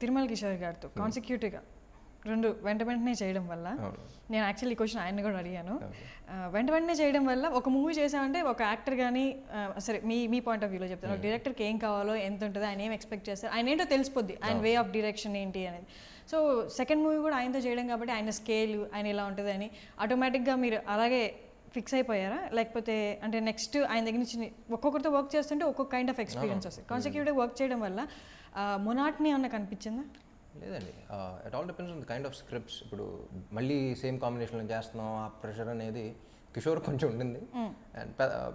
తిరుమల కిషోర్ గారితో కాన్సిక్యూటివ్గా రెండు వెంటనే చేయడం వల్ల, నేను యాక్చువల్లీ ఈ క్వశ్చన్ ఆయన కూడా అడిగాను, వెంటనే చేయడం వల్ల ఒక మూవీ చేసామంటే ఒక యాక్టర్ కానీ సరే మీ పాయింట్ ఆఫ్ వ్యూలో చెప్తాను, ఒక డైరెక్టర్కి ఏం కావాలో ఎంత ఉంటుందో, ఆయన ఏం ఎక్స్పెక్ట్ చేస్తారు, ఆయన ఏంటో తెలిసిపోద్ది, ఆయన వే ఆఫ్ డైరెక్షన్ ఏంటి అనేది. సో సెకండ్ మూవీ కూడా ఆయనతో చేయడం కాబట్టి ఆయన స్కేల్ ఆయన ఎలా ఉంటుంది అని ఆటోమేటిక్గా మీరు అలాగే ఫిక్స్ అయిపోయారా? లేకపోతే అంటే నెక్స్ట్ ఆయన దగ్గర నుంచి ఒక్కొక్కరితో వర్క్ చేస్తుంటే ఒక్కొక్క కైండ్ ఆఫ్ ఎక్స్పీరియన్స్ వస్తుంది, కాన్సిక్యూటివ్ వర్క్ చేయడం వల్ల మొనాటనీ అన్న కనిపించిందా? లేదండి, it all depends on the kind of scripts. ఇప్పుడు మళ్ళీ సేమ్ కాంబినేషన్లో చేస్తున్నాం, ఆ ప్రెషర్ అనేది కిషోర్ కొంచెం ఉండింది, అండ్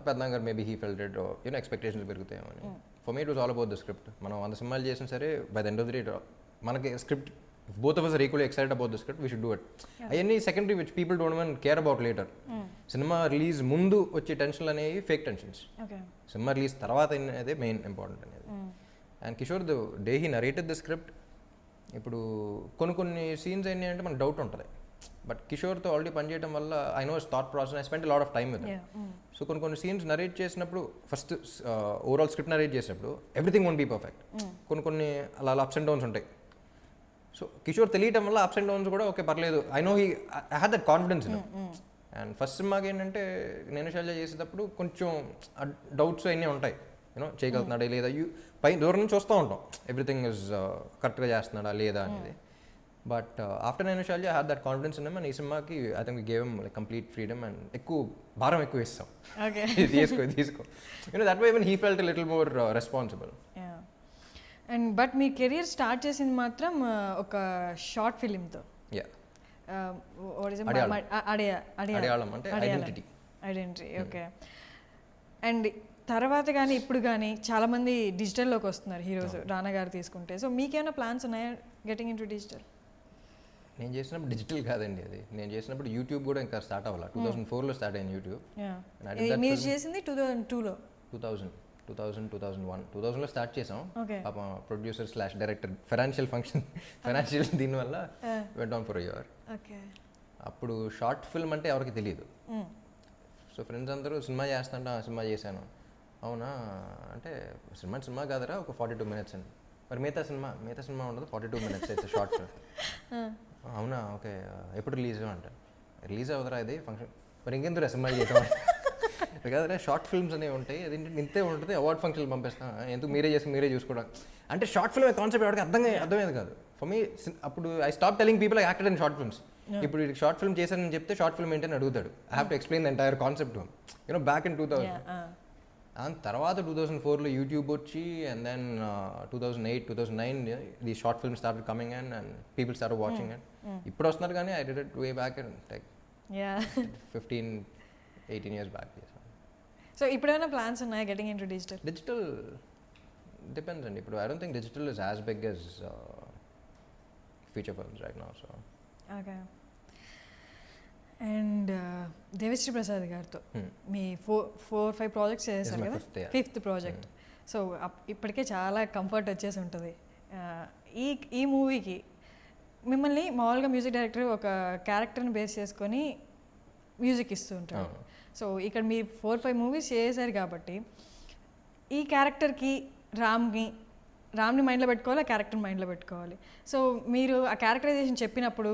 పెద్దగా గారు maybe he felt it, you know expectations పెరుగుతాయేమో అని. For me it was all about the script. మనం 100 సినిమాలు చేసినా సరే by the end of the day మనకి script, both of us are equally excited about the script, we should do it. Any secondary which people don't even care about later. Cinema release mundu వచ్చే టెన్షన్లు అనేవి fake tensions, cinema release తర్వాత అనేది main important అనేది. And Kishore the day he narrated the script, ఇప్పుడు కొన్ని scenes ఏంటి అంటే మనకు డౌట్ ఉంటుంది, బట్ కిషోర్తో ఆల్రెడీ పనిచేయడం వల్ల I know his thought process, I spend lot of time with. So కొన్ని సీన్స్ నరేట్ చేసినప్పుడు ఫస్ట్ ఓవరాల్ స్క్రిప్ట్ నరేట్ చేసినప్పుడు ఎవ్రీథింగ్ వోంట్ బీ పర్ఫెక్ట్, కొన్ని అలా అప్స్ అండ్ డౌన్స్ ఉంటాయి. సో కిషోర్ తెలియటం వల్ల అప్స్ అండ్ డౌన్స్ కూడా ఓకే పర్లేదు, I know I had that confidence in. And first సినిమాకి ఏంటంటే నేను షాల్జా చేసేటప్పుడు కొంచెం డౌట్స్ అన్నీ ఉంటాయి, యూనో చేయగలుగుతున్నాడా లేదా, పై దూరం నుంచి చూస్తూ ఉంటాం ఎవ్రీథింగ్ ఇస్ కరెక్ట్గా చేస్తున్నాడా లేదా అనేది. బట్ ఆఫ్టర్ నేను షాల్జా had that confidence in, and ఈ సినిమాకి I think we gave him like complete freedom, and భారం ఎక్కువ ఇస్తాం, తీసుకో you know that way even he felt little more responsible. And but మీ కెరీర్ స్టార్ట్ చేసింది మాత్రం ఒక షార్ట్ ఫిలింతో, ఐడెంటిటీ. ఓకే. అండ్ తర్వాత కానీ ఇప్పుడు కానీ చాలామంది డిజిటల్లోకి వస్తున్నారు హీరోస్, రానా గారు తీసుకుంటే. సో మీకేమైనా ప్లాన్స్ ఉన్నాయా గెటింగ్ ఇన్ టు డిజిటల్? నేను చేసినప్పుడు డిజిటల్ కాదండి, అది నేను చేసినప్పుడు యూట్యూబ్ కూడా ఇంకా స్టార్ట్ అవ్వాలి. 2004లో స్టార్ట్ అయింది యూట్యూబ్. మీరు చేసింది 2002లో? 2000లో స్టార్ట్ చేసాం. పాప ప్రొడ్యూసర్ / డైరెక్టర్ ఫైనాన్షియల్ దీనివల్ల వెంట్ ఆన్ ఫర్ ఇయర్. అప్పుడు షార్ట్ ఫిల్మ్ అంటే ఎవరికి తెలియదు. సో ఫ్రెండ్స్ అందరూ సినిమా చేస్తాంట, సినిమా చేశాను. అవునా అంటే సినిమా కాదరా, ఒక 42 minutes అని. మరి మిగతా సినిమా ఉండదు, 42 minutes అయితే షార్ట్ ఫిల్మ్. అవునా ఓకే, ఎప్పుడు రిలీజ్ అంటే రిలీజ్ అవుతారా ఇది ఫంక్షన్, మరి ఇంకెందుకు సినిమాలు చేయటం కాదురా, షార్ట్ ఫిల్మ్స్ అనేవి ఉంటాయి, అది ఇంతే ఉంటుంది, అవార్డ్ ఫంక్షన్లు పంపిస్తాం, ఎందుకు మీరే చూసుకోవడం అంటే. షార్ట్ ఫిల్మ్ కాన్సెప్ట్ ఎవరికి అర్థమయ్యేది కాదు ఫర్ మీ. అప్పుడు I stop telling people I acted in short films. ఇప్పుడు షార్ట్ ఫిల్మ్ చేశానని చెప్తే షార్ట్ ఫిల్మ్ ఏంటని అడుగుతాడు, I have to explain the entire concept you know back in 2000. And తర్వాత 2004లో యూట్యూబ్ వచ్చి, and then 2008, 2009 the short film started coming and people started watching and ఇప్పుడు వస్తున్నారు. కానీ I did it way back and like 15-18 years back. So ఇప్పుడేమైనా plans ఉన్నాయా getting in to digital? Digital depends అండి. ఇప్పుడు I don't think digital is as big as feature films right now. So okay. And Devi Sri Prasad గారితో మీ 4-5 projects చేశారు కదా, 5th project. So ఇప్పటికే చాలా కంఫర్ట్ వచ్చేసి ఉంటుంది. ఈ మూవీకి మిమ్మల్ని మామూలుగా మ్యూజిక్ డైరెక్టర్ ఒక క్యారెక్టర్ని బేస్ చేసుకొని మ్యూజిక్ ఇస్తూ ఉంటారు. సో ఇక్కడ మీరు 4-5 మూవీస్ చేశారు కాబట్టి ఈ క్యారెక్టర్కి రామ్ని మైండ్లో పెట్టుకోవాలి, ఆ క్యారెక్టర్ మైండ్లో పెట్టుకోవాలి. సో మీరు ఆ క్యారెక్టరైజేషన్ చెప్పినప్పుడు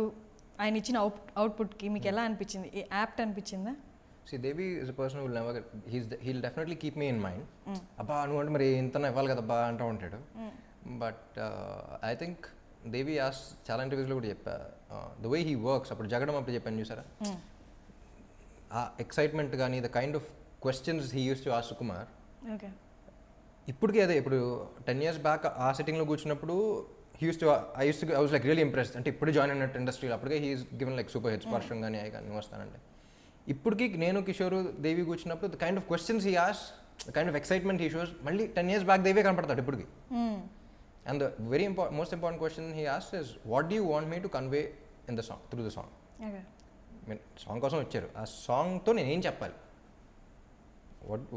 ఆయన ఇచ్చిన అవుట్పుట్కి మీకు ఎలా అనిపించింది? యాప్ట్ అనిపించిందా? See, Devi is a person who will never he'll definitely keep me in mind. అబ్బా నువ్వు అంటే మరి ఇంత ఇవ్వాలి కదబ్బా అంటూ ఉంటాడు. బట్ ఐ థింక్ దేవి చాలా ఇంటర్వ్యూస్లో కూడా చెప్పా, ద వే హీ వర్క్స్. అప్పుడు జగడం అప్పుడు చెప్పాను చూసారా, ఆ ఎక్సైట్మెంట్ కానీ the kind of questions he use to ask Sukumar. ఇప్పటికీ అదే, ఇప్పుడు 10 years బ్యాక్ ఆ సిట్టింగ్లో కూర్చున్నప్పుడు I was like really impressed. అంటే ఇప్పుడు జాయిన్ అయినట్టు ఇండస్ట్రీలో అప్పటికే he's given like super hits Varsham కానీ అవి కానీ వస్తానంటే. ఇప్పటికీ నేను కిషోర్ దేవి కూర్చున్నప్పుడు the kind of questions he ఆస్, the kind of excitement he shows, మళ్ళీ 10 years బ్యాక్ దేవే కనపడతాడు ఇప్పటికి. And the very most important question he ఆస్ is what do you want me to convey in the song through the song. Song కోసం వచ్చారు, ఆ సాంగ్తో నేను ఏం చెప్పాలి,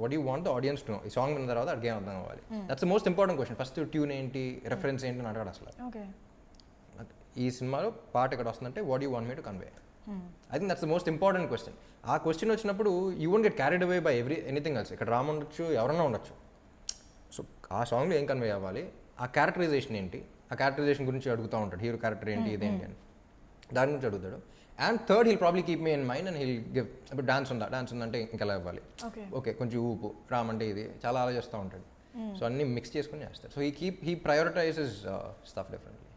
what do you want the audience to know? ఈ సాంగ్ విన్న తర్వాత అడిగే అర్థం అవ్వాలి. That's the most important question. First tune ఏంటి, రెఫరెన్స్ ఏంటి అని అడగడు అసలు. ఈ సినిమాలో పాట ఇక్కడ వస్తుందంటే what you want me to convey. I think that's the most important question. ఆ క్వశ్చన్ వచ్చినప్పుడు you won't get carried away by anything else. ఇక్కడ రామ్ ఉండొచ్చు, ఎవరన్నా ఉండొచ్చు. సో ఆ సాంగ్లో ఏం కన్వే అవ్వాలి, ఆ క్యారెక్టరైజేషన్ ఏంటి, ఆ క్యారెక్టరైజేషన్ గురించి అడుగుతూ ఉంటాడు, హీరో క్యారెక్టర్ ఏంటి ఇదేంటి అని, దాని గురించి అడుగుతాడు. And third hill probably keep me in mind and hill give, ఇప్పుడు డాన్స్ ఉందంటే ఇంకెలా ఇవ్వాలి, ఓకే కొంచెం ఊపు, రామ్ అంటే ఇది, చాలా ఆలోచిస్తూ ఉంటాడు. సో అన్నీ మిక్స్ చేసుకుని చేస్తాడు. So he ప్రయారిటైజెస్ stuff differently.